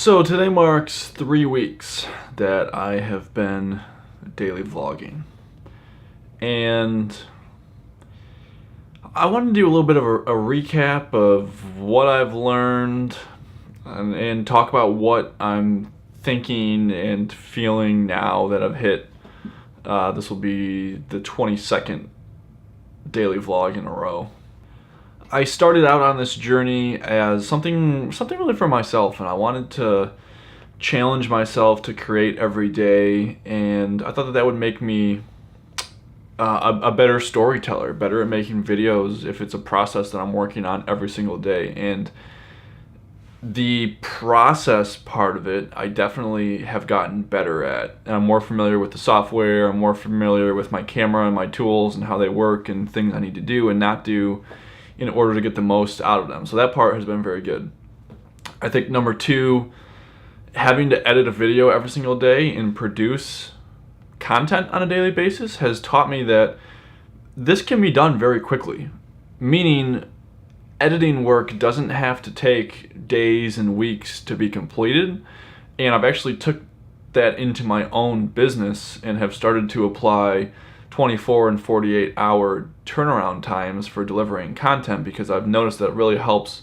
So today marks 3 weeks that I have been daily vlogging, and I want to do a little bit of a recap of what I've learned and talk about what I'm thinking and feeling now that I've hit. This will be the 22nd daily vlog in a row. I started out on this journey as something really for myself, and I wanted to challenge myself to create every day, and I thought that would make me a better storyteller, better at making videos if it's a process that I'm working on every single day. And the process part of it, I definitely have gotten better at. And I'm more familiar with the software, I'm more familiar with my camera and my tools and how they work and things I need to do and not do in order to get the most out of them. So that part has been very good. I think number two, having to edit a video every single day and produce content on a daily basis has taught me that this can be done very quickly. Meaning, editing work doesn't have to take days and weeks to be completed. And I've actually took that into my own business and have started to apply 24 and 48 hour turnaround times for delivering content, because I've noticed that it really helps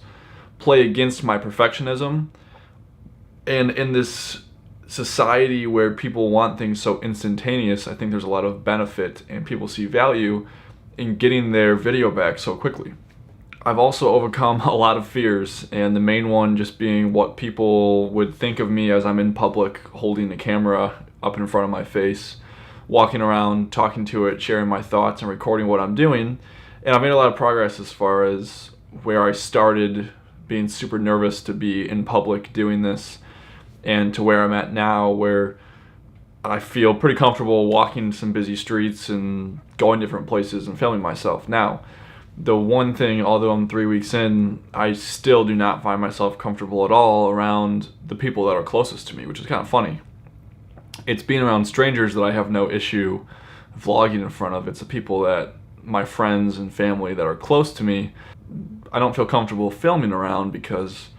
play against my perfectionism. And in this society where people want things so instantaneous, I think there's a lot of benefit and people see value in getting their video back so quickly. I've also overcome a lot of fears, and the main one just being what people would think of me as I'm in public holding the camera up in front of my face, walking around, talking to it, sharing my thoughts and recording what I'm doing. And I've made a lot of progress as far as where I started being super nervous to be in public doing this, and to where I'm at now, where I feel pretty comfortable walking some busy streets and going different places and filming myself. Now, the one thing, although I'm 3 weeks in, I still do not find myself comfortable at all around the people that are closest to me, which is kind of funny. It's being around strangers that I have no issue vlogging in front of. It's the people that, my friends and family that are close to me, I don't feel comfortable filming around because,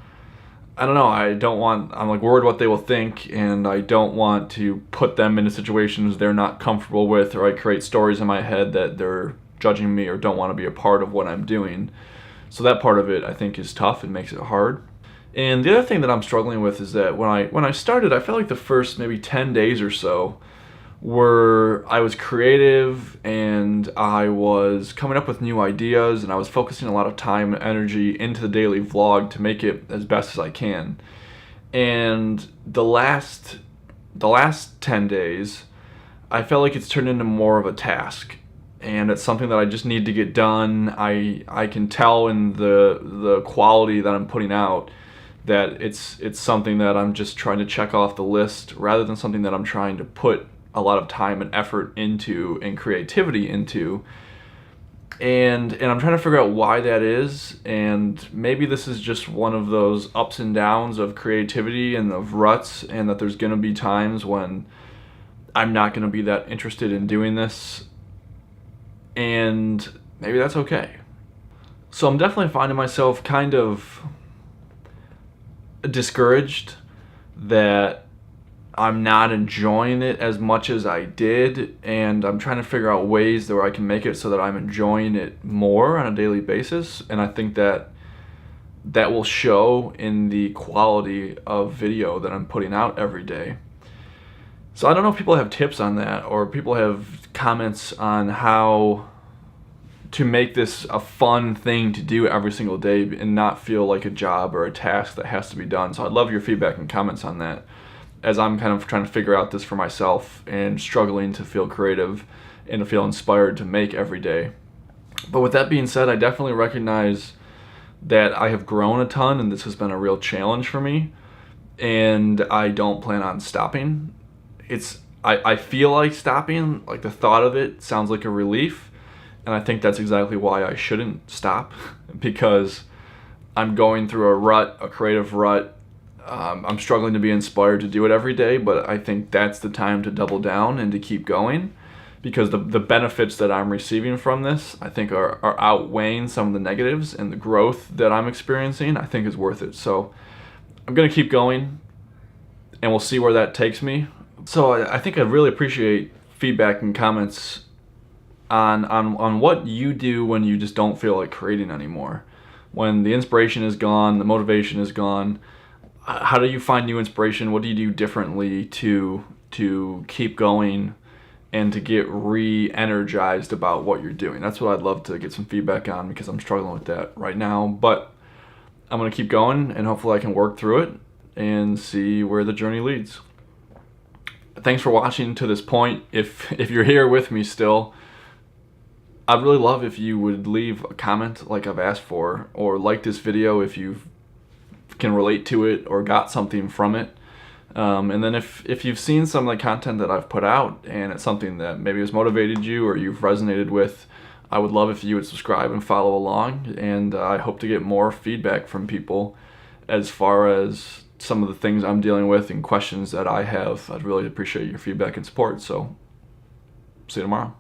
I don't know, I'm like worried what they will think, and I don't want to put them into situations they're not comfortable with, or I create stories in my head that they're judging me or don't want to be a part of what I'm doing. So that part of it I think is tough and makes it hard. And the other thing that I'm struggling with is that when I started, I felt like the first maybe 10 days or so were I was creative and I was coming up with new ideas, and I was focusing a lot of time and energy into the daily vlog to make it as best as I can. And the last 10 days, I felt like it's turned into more of a task. And it's something that I just need to get done. I can tell in the quality that I'm putting out that it's something that I'm just trying to check off the list, rather than something that I'm trying to put a lot of time and effort into and creativity into. And I'm trying to figure out why that is, and maybe this is just one of those ups and downs of creativity and of ruts, and that there's gonna be times when I'm not gonna be that interested in doing this, and maybe that's okay. So I'm definitely finding myself kind of discouraged that I'm not enjoying it as much as I did, and I'm trying to figure out ways where I can make it so that I'm enjoying it more on a daily basis. And I think that will show in the quality of video that I'm putting out every day. So I don't know if people have tips on that, or people have comments on how to make this a fun thing to do every single day and not feel like a job or a task that has to be done. So I'd love your feedback and comments on that, as I'm kind of trying to figure out this for myself and struggling to feel creative and to feel inspired to make every day. But with that being said, I definitely recognize that I have grown a ton, and this has been a real challenge for me, and I don't plan on stopping. I feel like stopping, like the thought of it sounds like a relief, and I think that's exactly why I shouldn't stop, because I'm going through a creative rut. I'm struggling to be inspired to do it every day, but I think that's the time to double down and to keep going, because the benefits that I'm receiving from this, I think are outweighing some of the negatives, and the growth that I'm experiencing, I think, is worth it. So I'm going to keep going. and we'll see where that takes me. So I think I'd really appreciate feedback and comments on what you do when you just don't feel like creating anymore. When the inspiration is gone, the motivation is gone, how do you find new inspiration? What do you do differently to keep going and to get re-energized about what you're doing? That's what I'd love to get some feedback on, because I'm struggling with that right now. But I'm going to keep going, and hopefully I can work through it and see where the journey leads. Thanks for watching to this point. If you're here with me still, I'd really love if you would leave a comment like I've asked for, or like this video if you can relate to it or got something from it. And then if you've seen some of the content that I've put out and it's something that maybe has motivated you or you've resonated with, I would love if you would subscribe and follow along. And I hope to get more feedback from people as far as some of the things I'm dealing with and questions that I have. I'd really appreciate your feedback and support. So see you tomorrow.